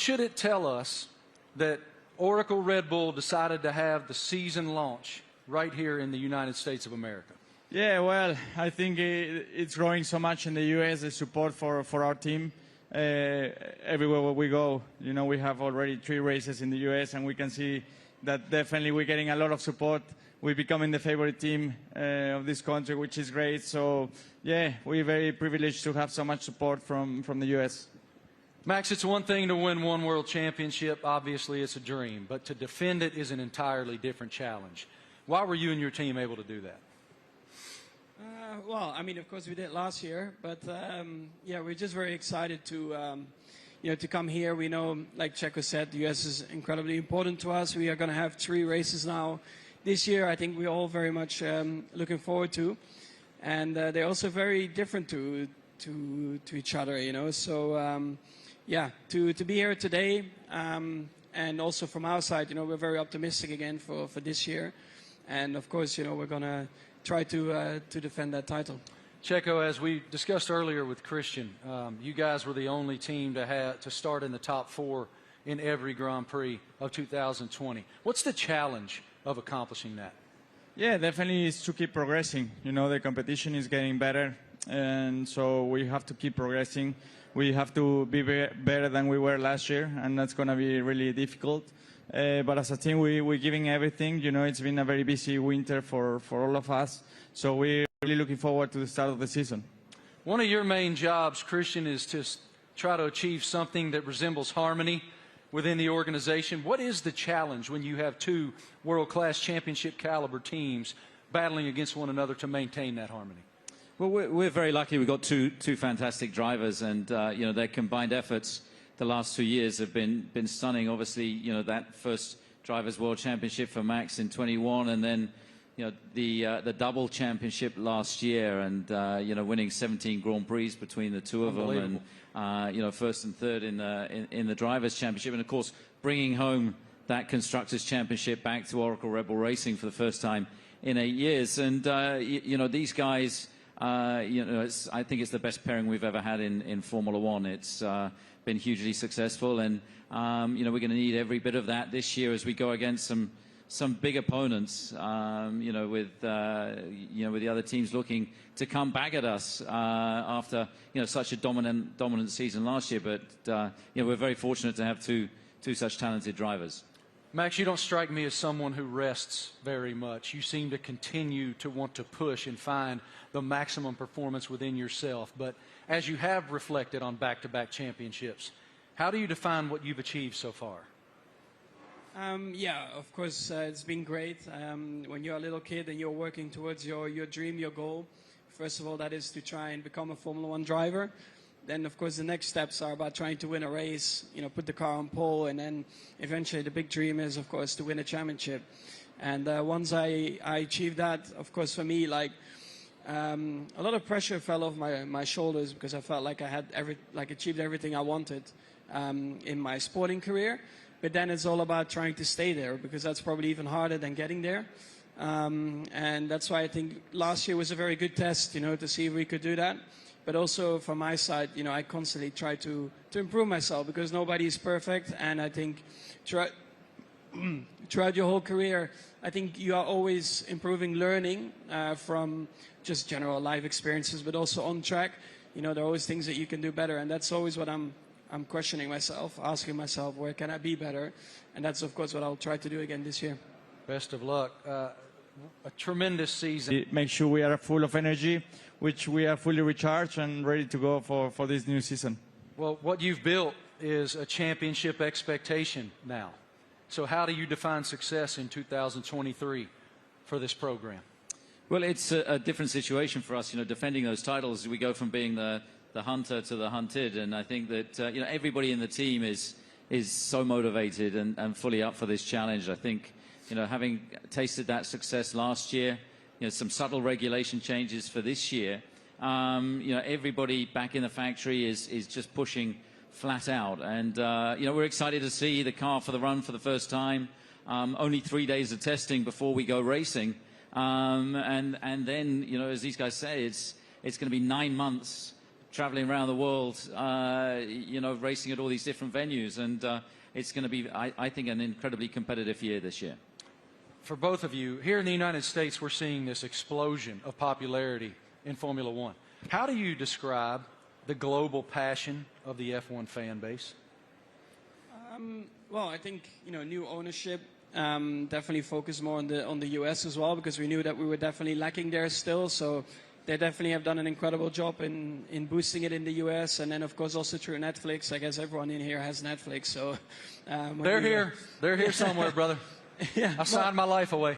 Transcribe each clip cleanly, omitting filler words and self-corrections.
should it tell us that Oracle Red Bull decided to have the season launch right here in the United States of America? Yeah, well, I think it's growing so much in the U.S., the support for our team. Everywhere where we go, you know, we have already 3 races in the U.S., and we can see that definitely we're getting a lot of support. We're becoming the favorite team of this country, which is great. So, yeah, we're very privileged to have so much support from the U.S. Max, it's one thing to win one world championship. Obviously, it's a dream. But to defend it is an entirely different challenge. Why were you and your team able to do that? Well, I mean, of course, we did last year. But, yeah, we're just very excited to, you know, to come here. We know, like Checo said, the U.S. is incredibly important to us. We are going to have 3 races now this year. I think we're all very much looking forward to. And they're also very different to each other, you know. So, yeah, to be here today, and also from our side, you know, we're very optimistic again for this year. And, of course, you know, we're going to try to defend that title. Checo, as we discussed earlier with Christian, you guys were the only team to start in the top 4 in every Grand Prix of 2020. What's the challenge of accomplishing that? Yeah, definitely is to keep progressing. You know, the competition is getting better, and so we have to keep progressing. We have to be better than we were last year, and that's going to be really difficult. But as a team, we're giving everything. You know, it's been a very busy winter for all of us, so we're really looking forward to the start of the season. One of your main jobs, Christian, is to try to achieve something that resembles harmony within the organization. What is the challenge when you have 2 world-class championship caliber teams battling against one another to maintain that harmony? Well, we're very lucky. We've got two fantastic drivers, and you know, their combined efforts the last 2 years have been stunning. Obviously, you know, that first Drivers' World Championship for Max in 21, and then you know the double championship last year, and you know, winning 17 Grand Prix between the 2 of them, and you know, first and third in the Drivers' Championship, and of course bringing home that Constructors' Championship back to Oracle Red Bull Racing for the first time in 8 years. And you know, these guys. You know, I think it's the best pairing we've ever had in Formula One. It's been hugely successful, and you know, we're going to need every bit of that this year as we go against some big opponents. You know, with the other teams looking to come back at us after such a dominant season last year. But you know, we're very fortunate to have two such talented drivers. Max, you don't strike me as someone who rests very much. You seem to continue to want to push and find the maximum performance within yourself. But as you have reflected on back-to-back championships, how do you define what you've achieved so far? Yeah, of course, it's been great. When you're a little kid and you're working towards your dream, your goal, first of all, that is to try and become a Formula One driver. Then, of course, the next steps are about trying to win a race, you know, put the car on pole, and then eventually the big dream is, of course, to win a championship. And once I achieved that, of course, for me, like, a lot of pressure fell off my shoulders, because I felt like I had achieved everything I wanted in my sporting career. But then it's all about trying to stay there, because that's probably even harder than getting there. And that's why I think last year was a very good test, you know, to see if we could do that. But also from my side, you know, I constantly try to improve myself, because nobody is perfect. And I think throughout your whole career, I think you are always improving, learning from just general life experiences, but also on track. You know, there are always things that you can do better. And that's always what I'm questioning myself, asking myself, where can I be better? And that's, of course, what I'll try to do again this year. Best of luck. A tremendous season. Make sure we are full of energy, which we are fully recharged and ready to go for this new season. Well, what you've built is a championship expectation now. So how do you define success in 2023 for this program? Well, it's a different situation for us. You know, defending those titles, we go from being the hunter to the hunted, and I think that you know, everybody in the team is so motivated and fully up for this challenge. I think, you know, having tasted that success last year, you know, some subtle regulation changes for this year, you know, everybody back in the factory is just pushing flat out. And, you know, we're excited to see the car for the run for the first time. Only 3 days of testing before we go racing. And then, you know, as these guys say, it's going to be 9 months traveling around the world, you know, racing at all these different venues. And it's going to be, I think, an incredibly competitive year this year. For both of you, here in the United States, we're seeing this explosion of popularity in Formula One. How do you describe the global passion of the F1 fan base? Well, I think, you know, new ownership definitely focused more on the US as well, because we knew that we were definitely lacking there still. So they definitely have done an incredible job in boosting it in the US, and then of course also through Netflix. I guess everyone in here has Netflix, so they're here somewhere, brother. Yeah, I signed my life away.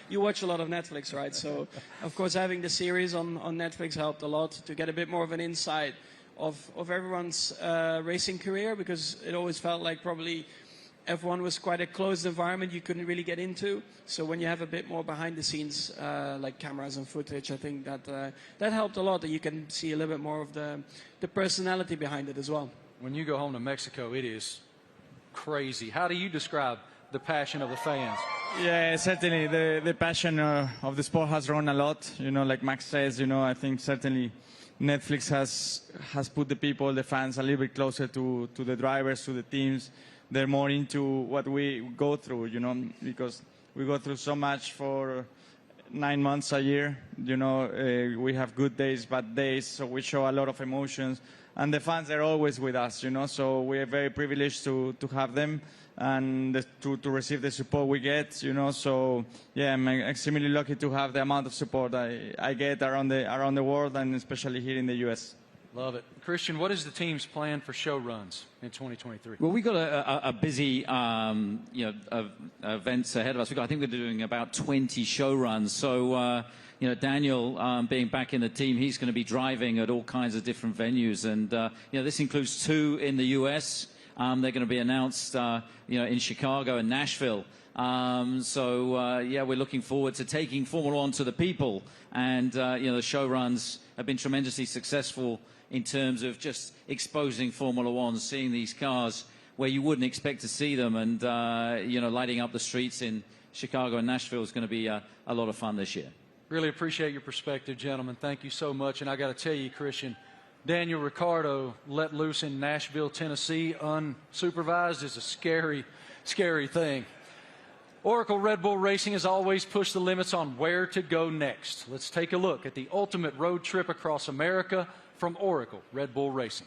You watch a lot of Netflix, right? So of course having the series on Netflix helped a lot to get a bit more of an insight of everyone's racing career, because it always felt like probably F1 was quite a closed environment you couldn't really get into. So when you have a bit more behind the scenes, like cameras and footage, I think that that helped a lot, that you can see a little bit more of the personality behind it as well. When you go home to Mexico, it is crazy. How do you describe the passion of the fans? Yeah, certainly the passion of the sport has grown a lot. You know, like Max says, you know, I think certainly Netflix has put the people, the fans, a little bit closer to the drivers, to the teams. They're more into what we go through, you know, because we go through so much for 9 months a year. You know, we have good days, bad days, so we show a lot of emotions. And the fans are always with us, you know, so we are very privileged to have them and to receive the support we get, you know. So, yeah, I'm extremely lucky to have the amount of support I get around the world, and especially here in the US. Love it. Christian, what is the team's plan for show runs in 2023? Well, we've got a busy, you know, events ahead of us. I think we're doing about 20 show runs. So, you know, Daniel, being back in the team, he's going to be driving at all kinds of different venues. And, you know, this includes 2 in the US. They're going to be announced, you know, in Chicago and Nashville. So, yeah, we're looking forward to taking Formula One to the people. And, you know, the show runs have been tremendously successful in terms of just exposing Formula One, seeing these cars where you wouldn't expect to see them, and, you know, lighting up the streets in Chicago and Nashville is going to be a lot of fun this year. Really appreciate your perspective, gentlemen. Thank you so much. And I got to tell you, Christian, Daniel Ricciardo let loose in Nashville, Tennessee, unsupervised, is a scary, scary thing. Oracle Red Bull Racing has always pushed the limits on where to go next. Let's take a look at the ultimate road trip across America from Oracle Red Bull Racing.